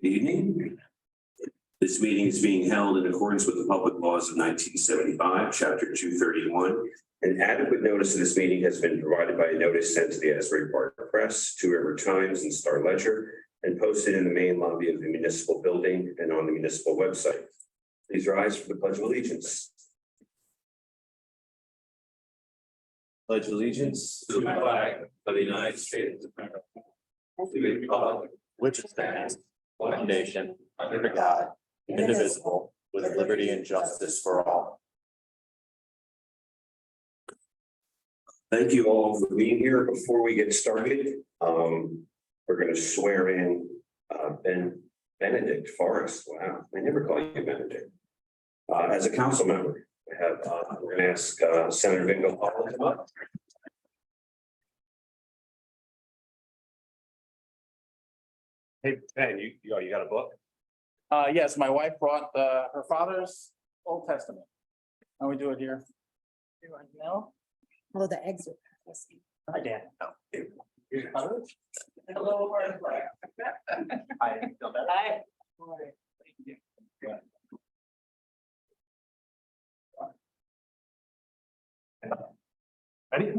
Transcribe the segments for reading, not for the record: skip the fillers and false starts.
Good evening. This meeting is being held in accordance with the public laws of 1975, Chapter 231. An adequate notice of this meeting has been provided by a notice sent to the Asbury Park Press, Two River Times, and Star Ledger, and posted in the main lobby of the municipal building and on the municipal website. Please rise for the Pledge of Allegiance. Pledge allegiance to the flag of the United States of America, to the republic which stands one nation under God, indivisible, with liberty and justice for all. Thank you all for being here. Before we get started, we're going to swear in Benedict Forrest. Wow, I never call you Benedict. As a council member, we're going to ask Senator Bingo Hall to come up. Hey, Ben, you got a book? Yes, my wife brought her father's Old Testament. How we do it here? You want to know? Oh, the eggs are. Hi, Dan. Hello, Hi. Feel better? Hi. Ready?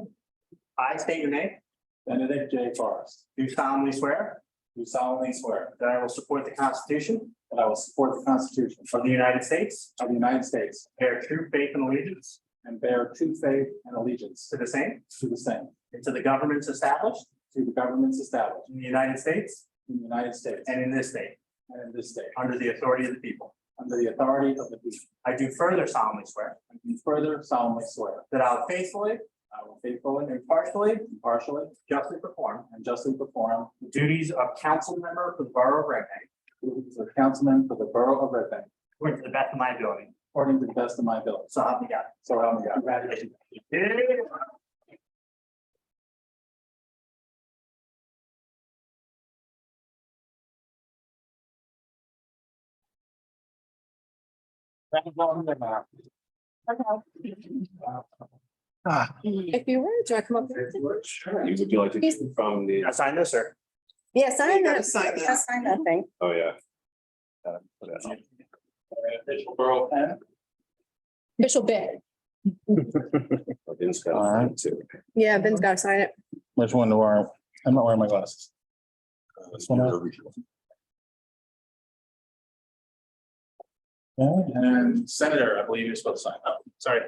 I state your name. Benedict J. Forrest. Do solemnly swear. Do solemnly swear. That I will support the Constitution. That I will support the Constitution. Of the United States. Of the United States. Bear true faith and allegiance. And bear true faith and allegiance. To the same. To the same. And to the governments established. To the governments established. In the United States. In the United States. And in this state. And in this state. Under the authority of the people. Under the authority of the people. I do further solemnly swear. I do further solemnly swear. That I will faithfully. I will faithfully, impartially, justly perform, the duties of council member for the borough of Red Bank. Duties of councilman for the borough of Red Bank. According to the best of my ability. According to the best of my ability. So help me God. So help me God. Congratulations. If you were, do I come up there? Would you like to get from the? I signed this, sir. Yes, I You gotta know. sign that. I signed that thing. Oh, yeah. Official borough pen. Official bid. All right. Too. Yeah, Ben's got to sign it. Which one do I? I'm not wearing my glasses. This one. Okay, and Senator, I believe you're supposed to sign. Oh, sorry.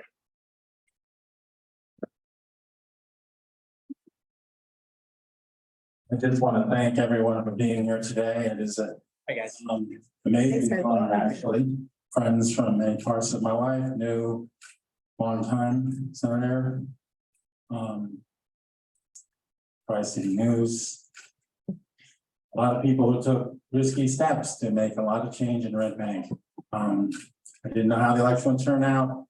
I just want to thank everyone for being here today. It is a amazing honor, actually. Friends from many parts of my life, knew longtime senator. Tri-City News. A lot of people who took risky steps to make a lot of change in Red Bank. I didn't know how the election would turn out.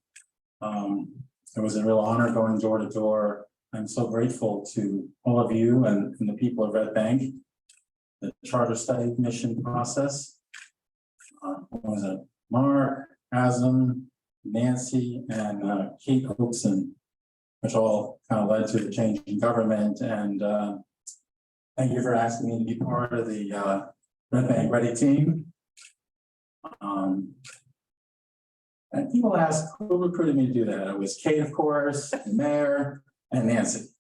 It was a real honor going door to door. I'm so grateful to all of you and the people of Red Bank. The Charter Study Commission process. Was it Mark, Asm, Nancy, and Kate Hoopson, which all kind of led to the change in government. And thank you for asking me to be part of the Red Bank Ready team. And people ask who recruited me to do that. It was Kate, of course, the mayor, and Nancy.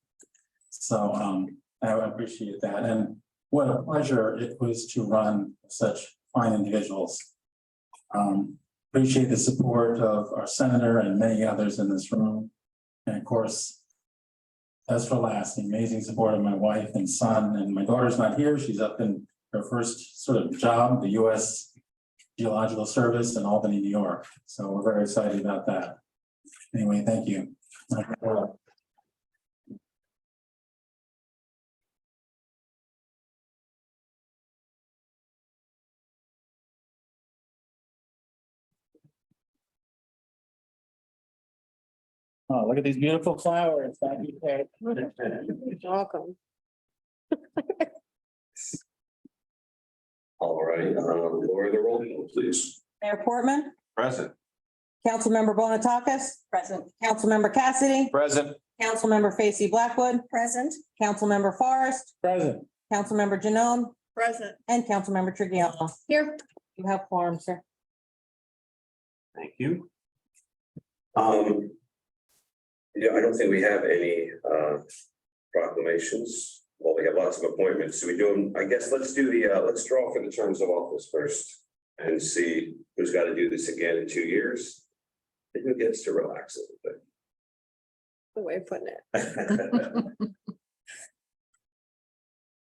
So I appreciate that. And what a pleasure it was to run such fine individuals. Appreciate the support of our senator and many others in this room. And of course, that's for last, the amazing support of my wife and son. And my daughter's not here. She's up in her first sort of job, the U.S. Geological Service in Albany, New York. So we're very excited about that. Anyway, thank you. Oh, look at these beautiful flowers. Thank you, Kate. You're welcome. All right, Laura, the roll call, please. Mayor Portman, Present. Councilmember Bonatakis. Present. Councilmember Cassidy, Present. Councilmember Facey Blackwood, Present. Councilmember Forrest, Present. Councilmember Janone, Present. and Councilmember Trujillo. Here. You have quorum, sir. Thank you. Yeah, I don't think we have any proclamations. Well, we have lots of appointments. So we do them, I guess, let's do let's draw for the terms of office first and see who's got to do this again in 2 years. And who gets to relax a little The way of putting it. bit.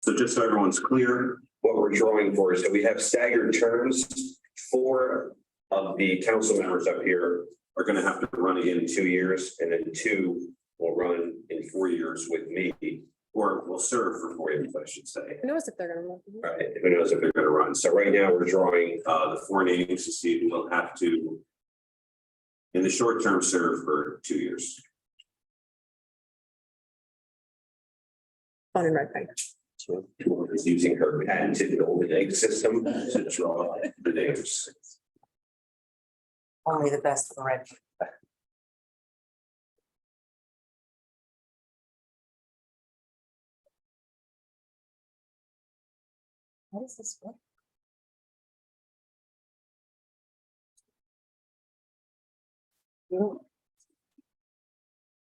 So just so everyone's clear, what we're drawing for is that we have staggered terms. 4 of the council members up here are going to have to run again in 2 years, and then 2 will run in 4 years with me, or will serve for 4 years, I should say. Who knows if they're gonna run? Right, who knows if they're going to run. So right now, we're drawing the 4 names to see who will have to, in the short term, serve for 2 years. Fun and red paint. So is using her patented golden egg system to draw the names. Only the best for Red. What is this?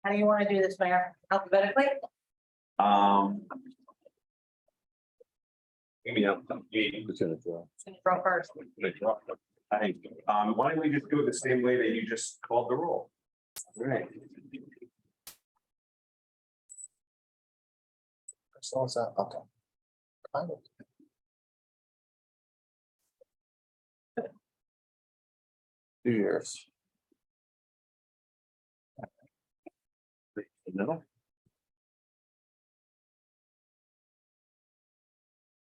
How do you want to do this, Mayor? Alphabetically? Maybe Go first. why don't we just do it the same way that you just called the roll? Right. Okay. Kind of. 2 years. No.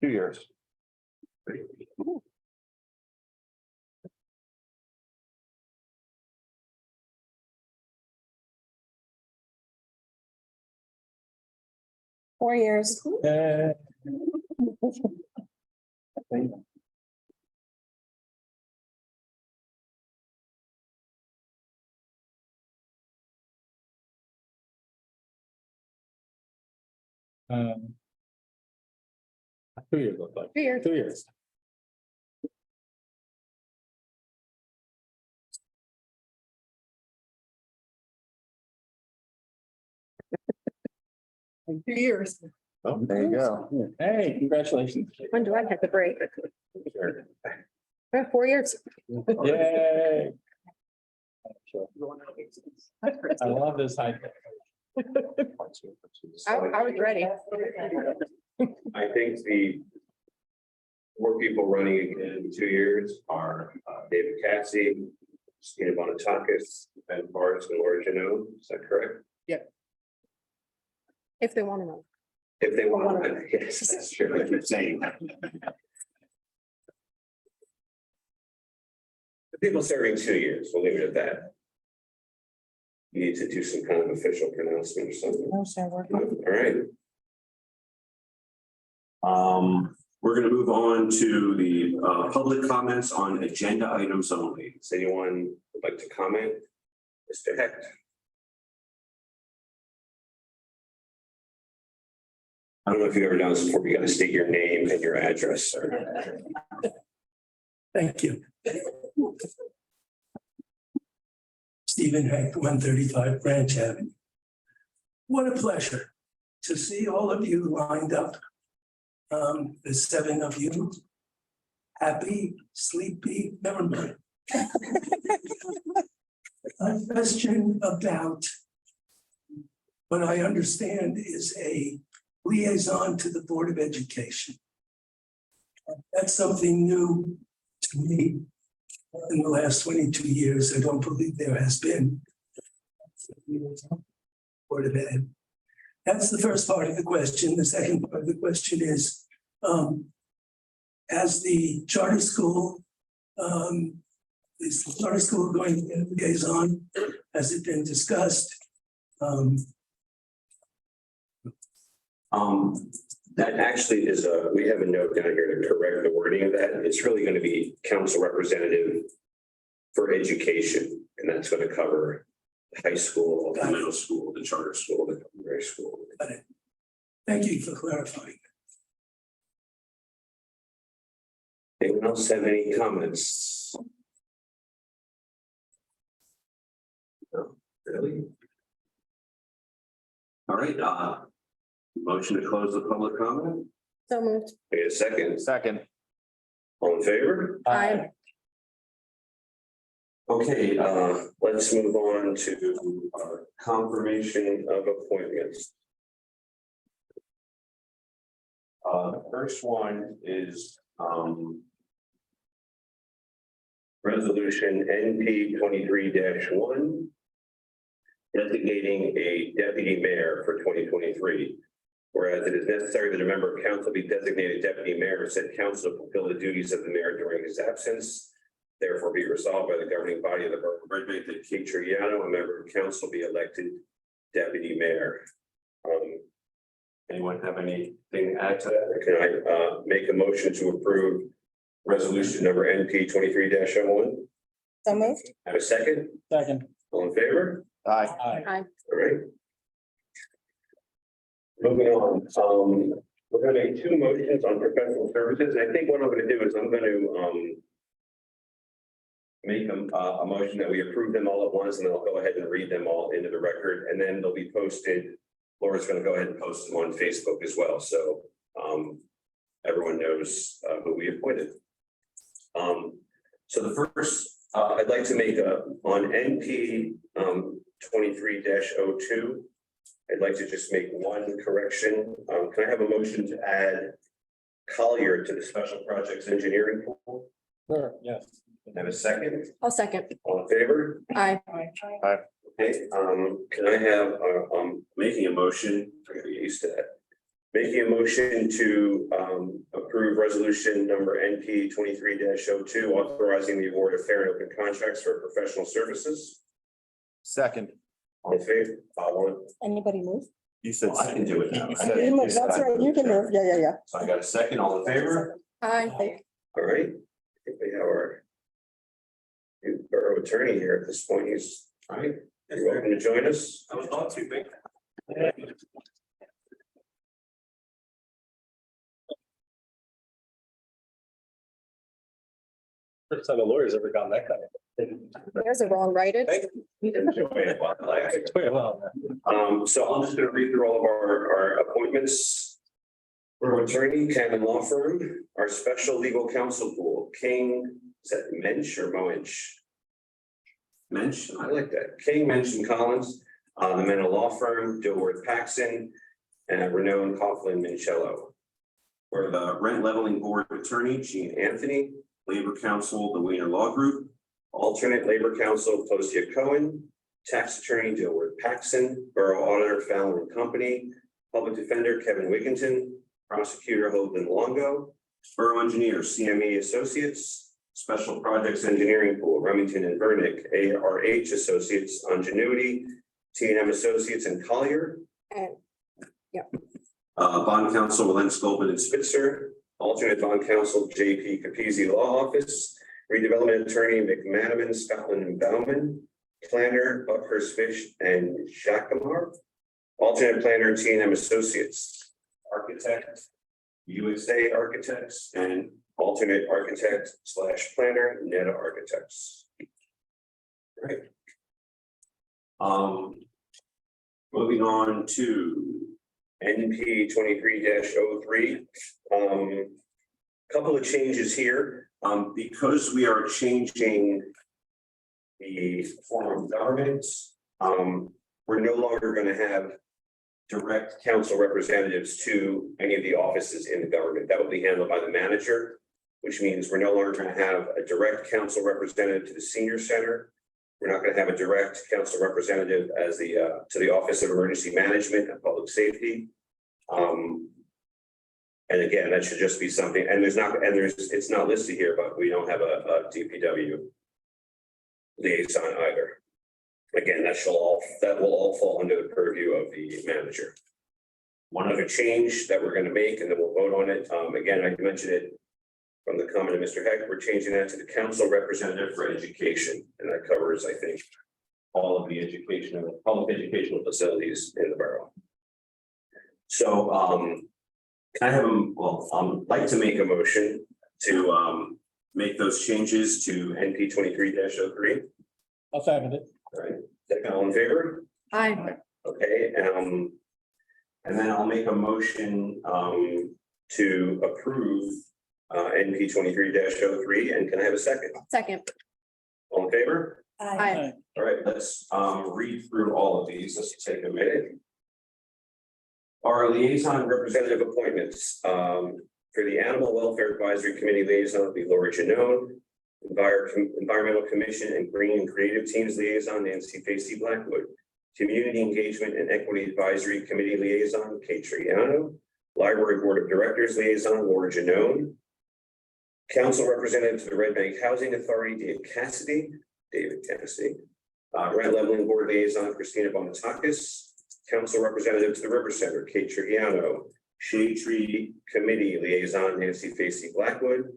2 years. 4 years. Um, 2 years look like. 2 years. 2 years. Years. Oh, there you go. Hey, congratulations. When do I have to break? 4 years. Yay. I love this high. I was ready. I think the 4 people running again in 2 years are David Cassie, Christina Bonatakis, Ben Forrest, and Laura Janot. Is that correct? If they want to run. If they want to, yes, that's true. I keep saying that. The people serving 2 years, we'll leave it at that. You need to do some kind of official pronouncement or something. No, sir, we're All right. We're going to move on to the public comments on agenda items only. Does anyone would like to comment? Mr. Hecht? I don't know if you've ever done this before, but you got to state your name and your address, sir. Thank you. Stephen Heck, 135 Branch Avenue. What a pleasure to see all of you lined up. The 7 of you. Happy, sleepy, never mind. A question about what I understand is a liaison to the Board of Education. That's something new to me. In the last 22 years, I don't believe there has been. Board of Ed. That's the first part of the question. The second part of the question is, as the charter school, is the charter school going to get a liaison? Has it been discussed? That actually is we have a note down here to correct the wording of that. It's really going to be council representative for education, and that's going to cover the high school, the middle school, the charter school, the primary school. Thank you for clarifying. Anyone else have any comments? No, really? All right, motion to close the public comment. So moved. Wait a second, Second. all in favor? Aye. Okay, let's move on to our confirmation of appointments. The first one is, resolution NP 23-1. Designating a deputy mayor for 2023. Whereas it is necessary that a member of council be designated deputy mayor, said council to fulfill the duties of the mayor during his absence. Therefore be resolved by the governing body of the borough of Red Bank that Kate Triano, a member of council, be elected deputy mayor. Anyone have anything to add to that? Or can I make a motion to approve resolution number NP 23-01? So moved. Have a second? Second. All in favor? Aye. Aye. All right. Moving on, we're gonna make two motions on professional services. I think what I'm gonna do is I'm gonna make a motion that we approve them all at once, and then I'll go ahead and read them all into the record, and then they'll be posted. Laura's gonna go ahead and post them on Facebook as well, so everyone knows who we appointed. So the first, I'd like to make on NP 23-02. I'd like to just make one correction. Can I have a motion to add Collier to the special projects engineering pool? Sure, yes. Have a second? I'll second. All in favor? Aye. Okay, can I have, making a motion, I gotta get used to that. Making a motion to approve resolution number NP 23-02, authorizing the award of fair and open contracts for professional services. Second. All in favor? Anybody move? You said. I can do it now. You said- You move, that's right, you can move, yeah. So I got a second, all in favor? Aye. All right, I think we have our new borough attorney here at this point. He's, all right, you're welcome to join us. I was not too big. First time a lawyer's ever gotten that kind of. There's a wrong righted. So I'm just gonna read through all of our appointments. Borough attorney, Canon Law Firm, our special legal counsel pool, King, is that Mensch or Moench? Mensch, I like that. King, Mensch and Collins, the Mena Law Firm, Dilworth Paxson, and renowned Coughlin Minchello. For the Rent Leveling Board Attorney, Gene Anthony, Labor Counsel, the Wiener Law Group, alternate Labor Counsel, Postia Cohen, Tax Attorney, Dilworth Paxson, Borough Auditor, Fallon and Company, Public Defender, Kevin Wigginton, Prosecutor, Holden Longo, Borough Engineer, CME Associates, Special Projects Engineering Pool, Remington and Vernick, ARH Associates, Ingenuity, T&M Associates and Collier. And, yep. Bond Counsel, Walent Sculpin and Spitzer, alternate Bond Counsel, JP Capizzi Law Office, Redevelopment Attorney, McManaman, Scotland and Bauman, Planner, Buckhurst Fish and Jacamar, alternate Planner, T&M Associates, Architect, USA Architects, and alternate Architect / Planner, Netta Architects. Right. Moving on to NP 23-03. Couple of changes here. Because we are changing the form of government, we're no longer going to have direct council representatives to any of the offices in the government. That will be handled by the manager, which means we're no longer going to have a direct council representative to the senior center. We're not going to have a direct council representative as the to the Office of Emergency Management and Public Safety. And again, that should just be something, and it's not listed here, but we don't have a DPW liaison either. Again, that will all fall under the purview of the manager. One other change that we're going to make, and then we'll vote on it. Again, I mentioned it from the comment of Mr. Heck, we're changing that to the council representative for education, and that covers, I think, all of the education and public educational facilities in the borough. So, can I have like to make a motion to make those changes to NP 23-03? I'll second it. All right, second, all in favor? Aye. Okay, and then I'll make a motion to approve NP 23-03, and can I have a second? Second. All in favor? Aye. All right, let's read through all of these. Let's take a minute. Our liaison representative appointments, for the Animal Welfare Advisory Committee liaison will be Laura Janone. Environmental Commission and Green and Creative Teams liaison, Nancy Facey Blackwood. Community Engagement and Equity Advisory Committee liaison, Kate Triano. Library Board of Directors liaison, Laura Janone. Council representative to the Red Bank Housing Authority, David Cassidy. Rent Leveling Board liaison, Christina Bonatakis. Council representative to the River Center, Kate Triano. Shade Tree Committee liaison, Nancy Facey Blackwood.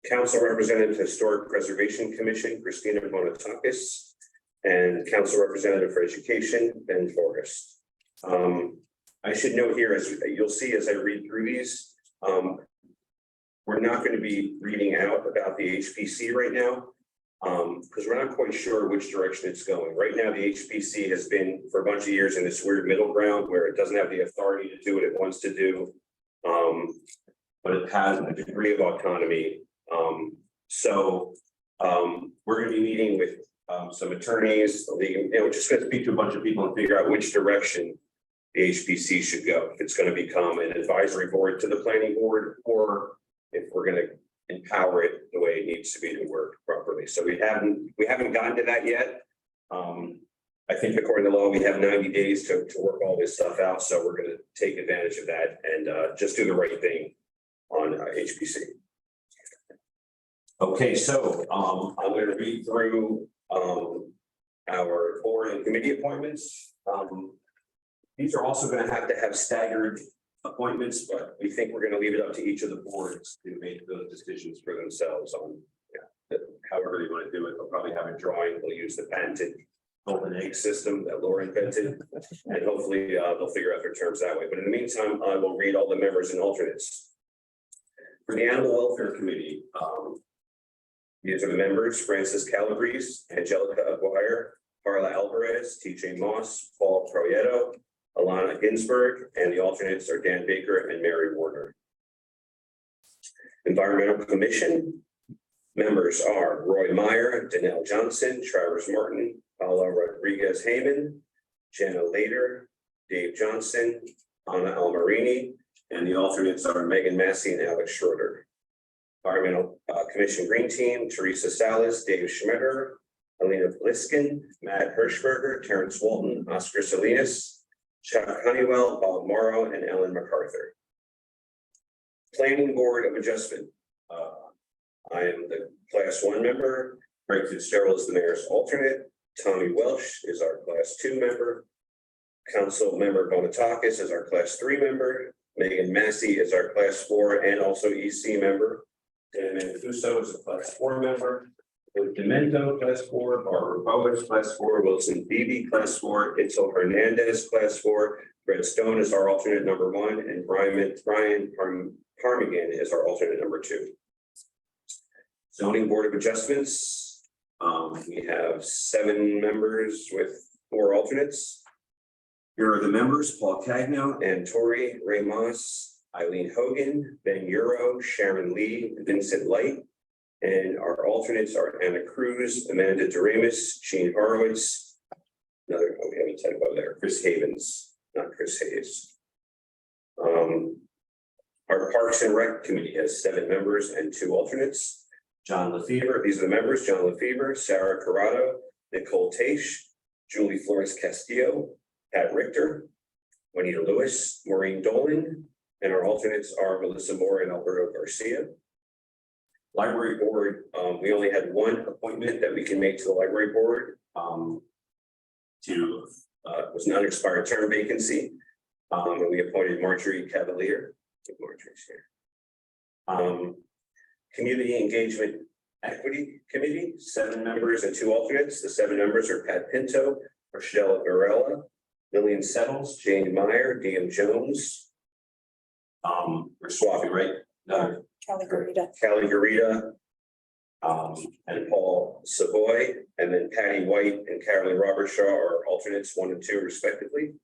Council representative to Historic Preservation Commission, Christina Bonatakis. And Council representative for Education, Ben Forrest. I should note here, as you'll see as I read through these, we're not going to be reading out about the HPC right now, because we're not quite sure which direction it's going. Right now, the HPC has been for a bunch of years in this weird middle ground where it doesn't have the authority to do what it wants to do, but it has a degree of autonomy. We're going to be meeting with some attorneys, just going to speak to a bunch of people and figure out which direction the HPC should go. If it's going to become an advisory board to the planning board, or if we're going to empower it the way it needs to be to work properly. So we haven't gotten to that yet. I think according to law, we have 90 days to work all this stuff out. So we're going to take advantage of that and just do the right thing on HPC. Okay, so I'm going to read through our board and committee appointments. These are also going to have staggered appointments, but we think we're going to leave it up to each of the boards to make those decisions for themselves on however you want to do it. They'll probably have a drawing. They'll use the patented golden egg system that Laura invented, and hopefully they'll figure out their terms that way. But in the meantime, I will read all the members and alternates. For the Animal Welfare Committee, these are the members: Francis Calabrese, Angelica Aguirre, Carla Alvarez, TJ Moss, Paul Proyetto, Alana Ginsberg, and the alternates are Dan Baker and Mary Warner. Environmental Commission members are Roy Meyer, Danelle Johnson, Travers Martin, Paula Rodriguez Heyman, Jenna Lader, Dave Johnson, Anna Almarini, and the alternates are Megan Massey and Alex Schroeder. Environmental Commission Green Team, Teresa Salas, Dave Schmitter, Alina Bliskin, Matt Hirschberger, Terrence Walton, Oscar Salinas, Chuck Honeywell, Bob Morrow, and Ellen MacArthur. Planning Board of Adjustment. I am the Class 1 member. Greg Fitzgerald is the mayor's alternate. Tommy Welsh is our Class 2 member. Council member Bonatakis is our Class 3 member. Megan Massey is our Class 4 and also EC member. Dan Mancuso is a Class 4 member. Demento, Class 4, Barbara Boas, Class 4, Wilson Beebe, Class 4, Itzel Hernandez, Class 4, Brett Stone is our alternate number 1, and Brian Parmigan is our alternate number 2. Zoning Board of Adjustments, we have 7 members with 4 alternates. Here are the members: Paul Cagno, Ann Torrey, Ray Moss, Eileen Hogan, Ben Euro, Sharon Lee, Vincent Light. And our alternates are Anna Cruz, Amanda Doremus, Gene Horowitz, we have a typo there, Chris Havens, not Chris Hayes. Our Parks and Rec Committee has 7 members and 2 alternates. John Lefevre, these are the members: John Lefevre, Sarah Corrado, Nicole Taish, Julie Flores Castillo, Pat Richter, Juanita Lewis, Maureen Dolan, and our alternates are Melissa Moore and Alberto Garcia. Library Board, we only had 1 appointment that we can make to the Library Board. Was an unexpired term vacancy. And we appointed Marjorie Cavalier. I think Marjorie's here. Community Engagement Equity Committee, 7 members and 2 alternates. The 7 members are Pat Pinto, Rochelle Varela, Lillian Settles, Jane Meyer, DM Jones, We're swapping, right? No, Kelly Garita. Callie Garita. And Paul Savoy, and then Patty White and Carolyn Robertshaw are alternates 1 and 2 respectively.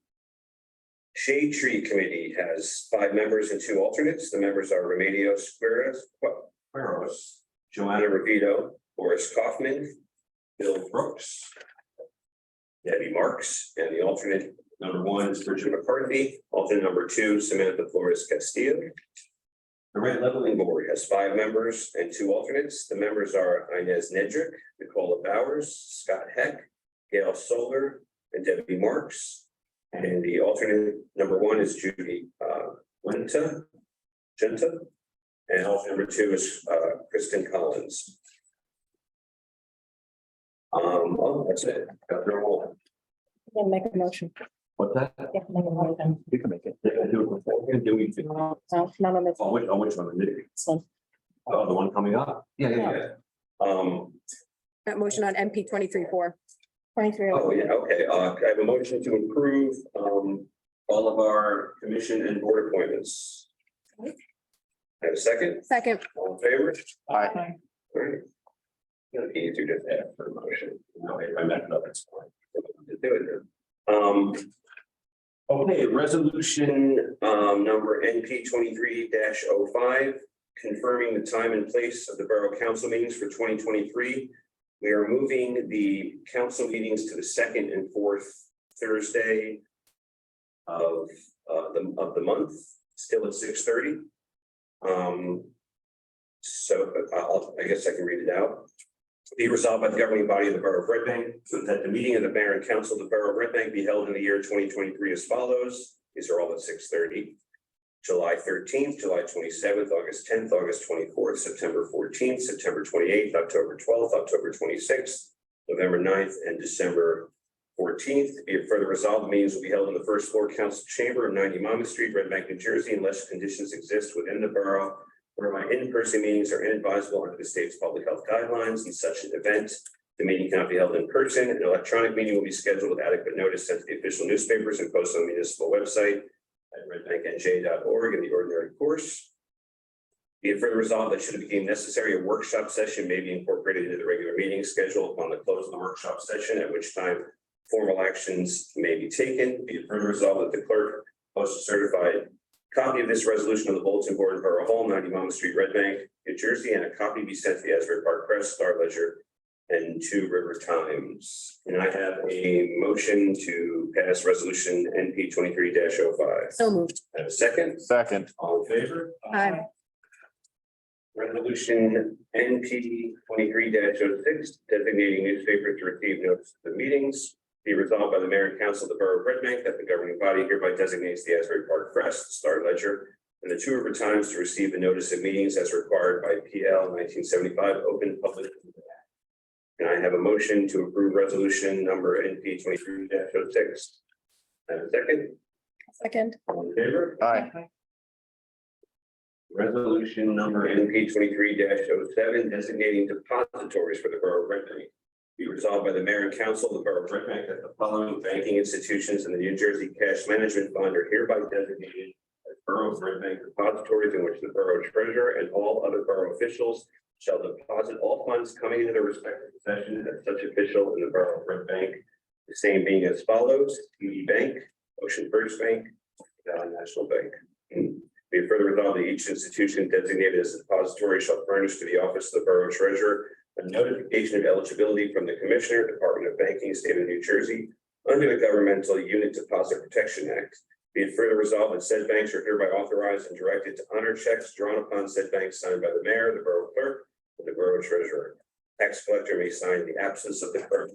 Shade Tree Committee has 5 members and 2 alternates. The members are Remedios Quiros, Joanna Revito, Boris Kaufman, Bill Brooks, Debbie Marks, and the alternate number 1 is Bridget McCarthy, alternate number 2, Samantha Flores Castillo. The Rent Leveling Board has 5 members and 2 alternates. The members are Inez Nedrick, Nicola Bowers, Scott Heck, Gail Solar, and Debbie Marks. And the alternate number 1 is Judy Genta. And alternate number 2 is Kristen Collins. Well, that's it. Got through them all. Then make a motion. What's that? You have to make a motion. You can make it. Yeah, do it before. Do we? No, none of this. Which one? one. Oh, the one coming up? Yeah. That motion on MP 23-4. 23. Oh, yeah, okay. I have a motion to approve all of our commission and board appointments. I have a second. Second. All in favor? Aye. All right. It'll be easier to add for a motion. No, if I met it up, it's fine. To do it then. Okay, resolution number NP 23-05, confirming the time and place of the Borough Council meetings for 2023. We are moving the council meetings to the 2nd and 4th Thursday of the month, still at 6:30. So I guess I can read it out. Be resolved by the governing body of the Borough of Red Bank that the meeting of the mayor and council of the Borough of Red Bank be held in the year 2023 as follows. These are all at 6:30. July 13th, July 27th, August 10th, August 24th, September 14th, September 28th, October 12th, October 26th, November 9th, and December 14th. Be it further resolved, the meetings will be held in the first floor council chamber of 90 Monmouth Street, Red Bank, New Jersey, unless conditions exist within the borough where my in-person meetings are inadvisable under the state's public health guidelines. In such an event, the meeting cannot be held in person. An electronic meeting will be scheduled with adequate notice sent to the official newspapers and posted on the municipal website at redbanknj.org in the ordinary course. Be it further resolved that should it be deemed necessary, a workshop session may be incorporated into the regular meeting schedule upon the close of the workshop session, at which time formal actions may be taken. Be it further resolved that the clerk posts a certified copy of this resolution on the bulletin board in Borough Hall, 90 Monmouth Street, Red Bank, New Jersey, and a copy be sent to the Asbury Park Press, Star Ledger, and 2 River Times. And I have a motion to pass resolution NP 23-05. So moved. I have a second. Second. All in favor? Aye. Resolution NP 23-06, designating newspapers to receive notice of the meetings. Be resolved by the mayor and council of the Borough of Red Bank that the governing body hereby designates the Asbury Park Press, the Star Ledger, and the 2 River Times to receive the notice of meetings as required by PL 1975 Open Public Meeting Act. And I have a motion to approve resolution number NP 23-06. I have a second. Second. All in favor? Aye. Resolution number NP 23-07, designating depositories for the Borough of Red Bank. Be resolved by the mayor and council of the Borough of Red Bank that the following banking institutions in the New Jersey Cash Management Fund are hereby designated as Borough of Red Bank depositories in which the borough treasurer and all other borough officials shall deposit all funds coming into their respective possession at such official in the Borough of Red Bank. The same being as follows: TD Bank, Ocean First Bank, Valley National Bank. Be it further resolved that each institution designated as a depository shall furnish to the office of the borough treasurer a notification of eligibility from the Commissioner, Department of Banking, State of New Jersey, under the Governmental Unit Deposit Protection Act. Be it further resolved that said banks are hereby authorized and directed to honor checks drawn upon said banks signed by the mayor, the borough clerk, and the borough treasurer. Tax collector may sign in the absence of the clerk.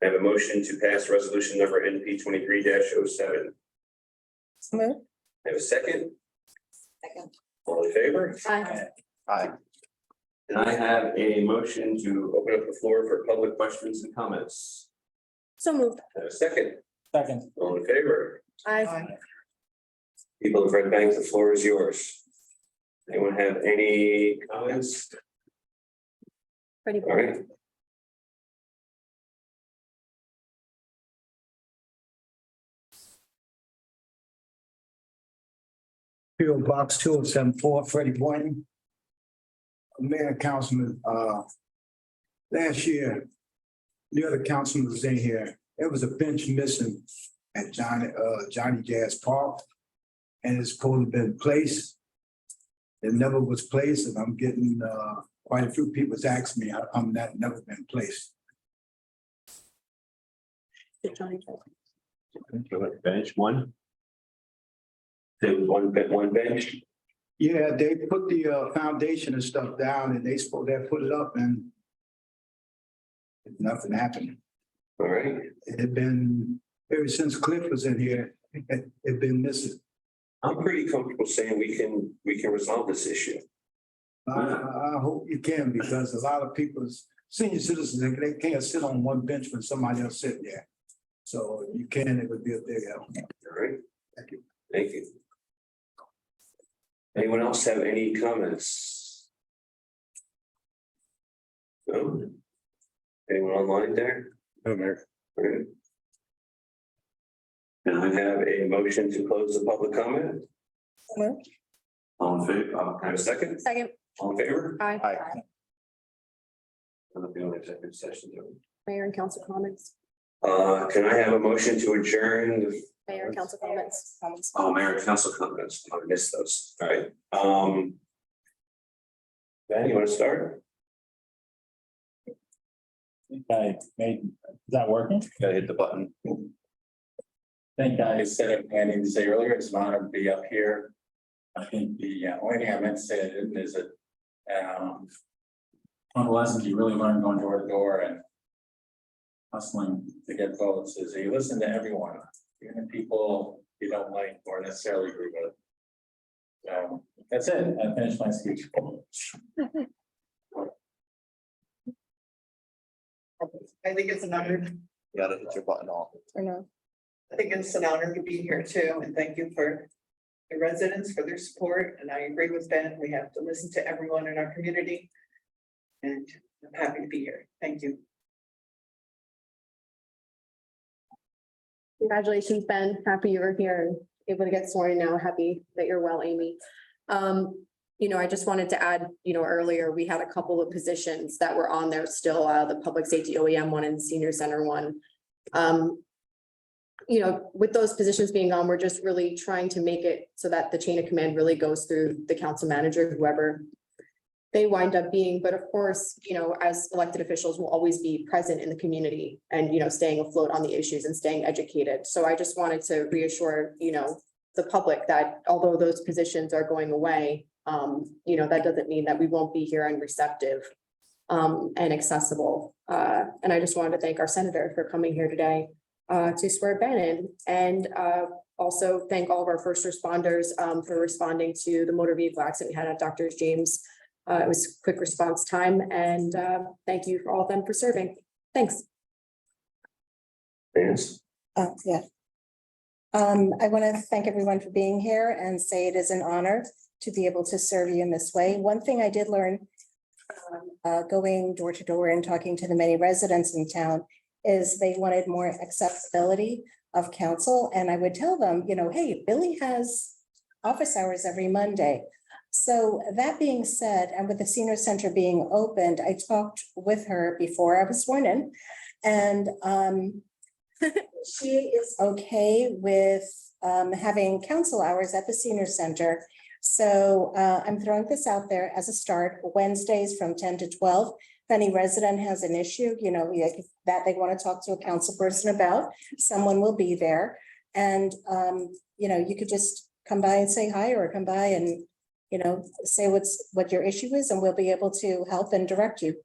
I have a motion to pass resolution number NP 23-07. Move. I have a second. Second. All in favor? Aye. Aye. And I have a motion to open up the floor for public questions and comments. So moved. I have a second. Second. All in favor? Aye. People of Red Bank, the floor is yours. Anyone have any comments? Ready. All right. P.O. Box 2074, Freddie Boynton. Mayor and Councilman, last year, the other councilman was in here. There was a bench missing at Johnny Jazz Park. And it's supposed to have been placed. It never was placed, and I'm getting quite a few people's asking me how come that never been placed. Bench one. There was one bench. Yeah, they put the foundation and stuff down, and they supposed to put it up, and nothing happened. All right. It had been, ever since Cliff was in here, it been missing. I'm pretty comfortable saying we can resolve this issue. I hope you can, because a lot of people's senior citizens, they can't sit on one bench when somebody else sitting there. So if you can, it would be a big help. All right. Thank you. Thank you. Anyone else have any comments? No? Anyone online there? No, Mayor. All right. Can I have a motion to close the public comment? Moved. All in favor, can I have a second? Second. All in favor? Aye. Aye. I'm not doing executive session. Mayor and council comments. Can I have a motion to adjourn? Mayor and council comments. Oh, Mayor and Council comments. I missed those. All right. Ben, you want to start? Okay, is that working? Gotta hit the button. Thank I said it, Andy, to say earlier, it's an honor to be up here. I think the only thing I meant to say I didn't is that one of the lessons you really learn going door to door and hustling to get votes is you listen to everyone, even if people you don't like or necessarily agree with. So that's it. I finished my speech. I think it's an honor. You gotta hit your button off. Or no? I think it's an honor to be here too, and thank you for the residents for their support. And I agree with Ben, we have to listen to everyone in our community. And I'm happy to be here. Thank you. Congratulations, Ben. Happy you were here and able to get sworn in now. Happy that you're well, Amy. I just wanted to add, earlier we had a couple of positions that were on there still, the public safety OEM one and senior center one. With those positions being on, we're just really trying to make it so that the chain of command really goes through the council manager, whoever they wind up being. But of course, as elected officials, will always be present in the community and, staying afloat on the issues and staying educated. So I just wanted to reassure, the public that although those positions are going away, that doesn't mean that we won't be here and receptive and accessible. And I just wanted to thank our senator for coming here today to swear Ben in, and also thank all of our first responders for responding to the motor vehicle accident we had at Dr. James. It was quick response time, and thank you for all of them for serving. Thanks. Yes. Yeah. I want to thank everyone for being here and say it is an honor to be able to serve you in this way. One thing I did learn going door to door and talking to the many residents in town is they wanted more accessibility of council. And I would tell them, hey, Billy has office hours every Monday. So that being said, and with the senior center being opened, I talked with her before I was sworn in, and she is okay with having council hours at the senior center. So I'm throwing this out there as a start, Wednesdays from 10 to 12. If any resident has an issue, that they want to talk to a council person about, someone will be there. And, you could just come by and say hi, or come by and, say what your issue is, and we'll be able to help and direct you.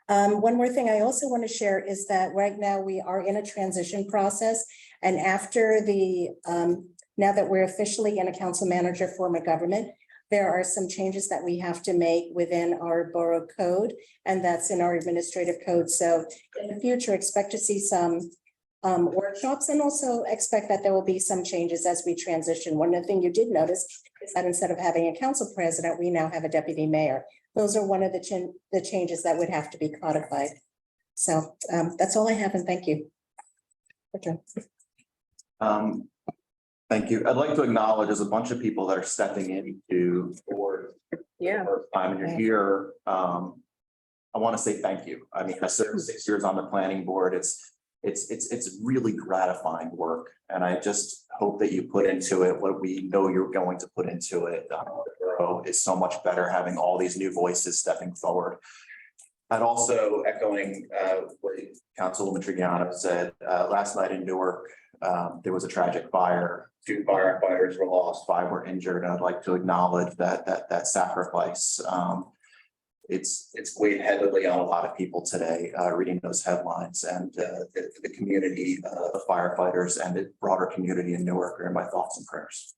One more thing I also want to share is that right now we are in a transition process. And after now that we're officially in a council manager form of government, there are some changes that we have to make within our borough code, and that's in our administrative code. So in the future, expect to see some workshops, and also expect that there will be some changes as we transition. One of the things you did notice is that instead of having a council president, we now have a deputy mayor. Those are one of the changes that would have to be codified. So that's all I have, and thank you. Okay. Thank you. I'd like to acknowledge there's a bunch of people that are stepping into board Yeah. first time and you're here. I want to say thank you. I mean, I served 6 years on the planning board. It's really gratifying work. And I just hope that you put into it what we know you're going to put into it. The borough is so much better having all these new voices stepping forward. And also echoing what Councilwoman Trigiano said, last night in Newark, there was a tragic fire. 2 firefighters were lost, 5 were injured. And I'd like to acknowledge that sacrifice. It's weighed heavily on a lot of people today, reading those headlines, and the community, the firefighters and the broader community in Newark are in my thoughts and prayers.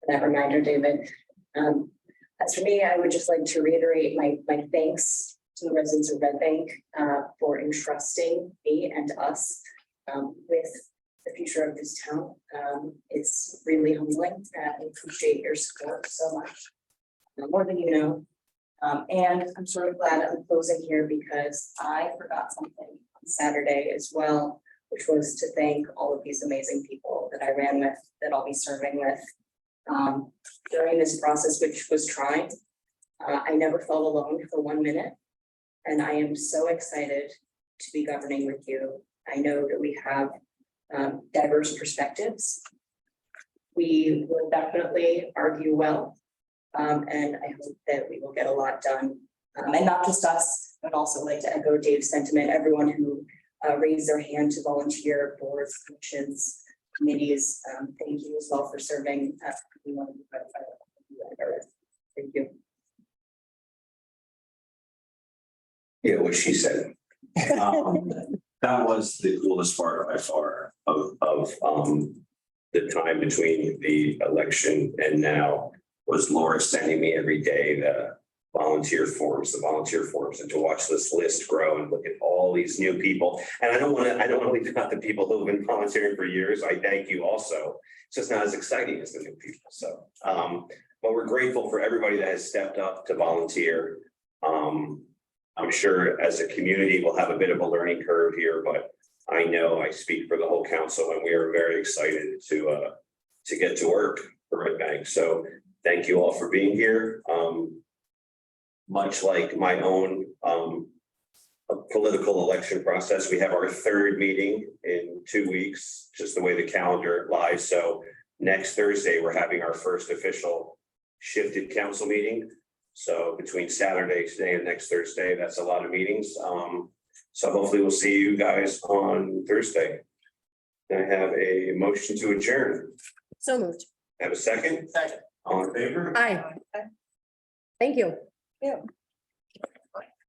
That reminder, David. As for me, I would just like to reiterate my thanks to the residents of Red Bank for entrusting me and us with the future of this town. It's really humbling. I appreciate your support so much, more than you know. And I'm sort of glad I'm closing here because I forgot something on Saturday as well, which was to thank all of these amazing people that I ran with, that I'll be serving with during this process, which was trying. I never felt alone for 1 minute. And I am so excited to be governing with you. I know that we have diverse perspectives. We will definitely argue well. And I hope that we will get a lot done. And not just us, but also like to echo Dave's sentiment, everyone who raised their hand to volunteer, boards, commissions, committees. Thank you as well for serving. Thank you. Yeah, what she said. That was the coolest part by far of the time between the election and now, was Laura sending me every day the volunteer forms, and to watch this list grow and look at all these new people. And I don't want to leave out the people who have been volunteering for years. I thank you also. It's just not as exciting as the new people. So, but we're grateful for everybody that has stepped up to volunteer. I'm sure as a community, we'll have a bit of a learning curve here, but I know I speak for the whole council and we are very excited to get to work for Red Bank. So thank you all for being here. Much like my own political election process, we have our 3rd meeting in 2 weeks, just the way the calendar lies. So next Thursday, we're having our first official shifted council meeting. So between Saturday today and next Thursday, that's a lot of meetings. So hopefully we'll see you guys on Thursday. I have a motion to adjourn. So moved. Have a second? Second. All in favor? Aye. Thank you. Yeah.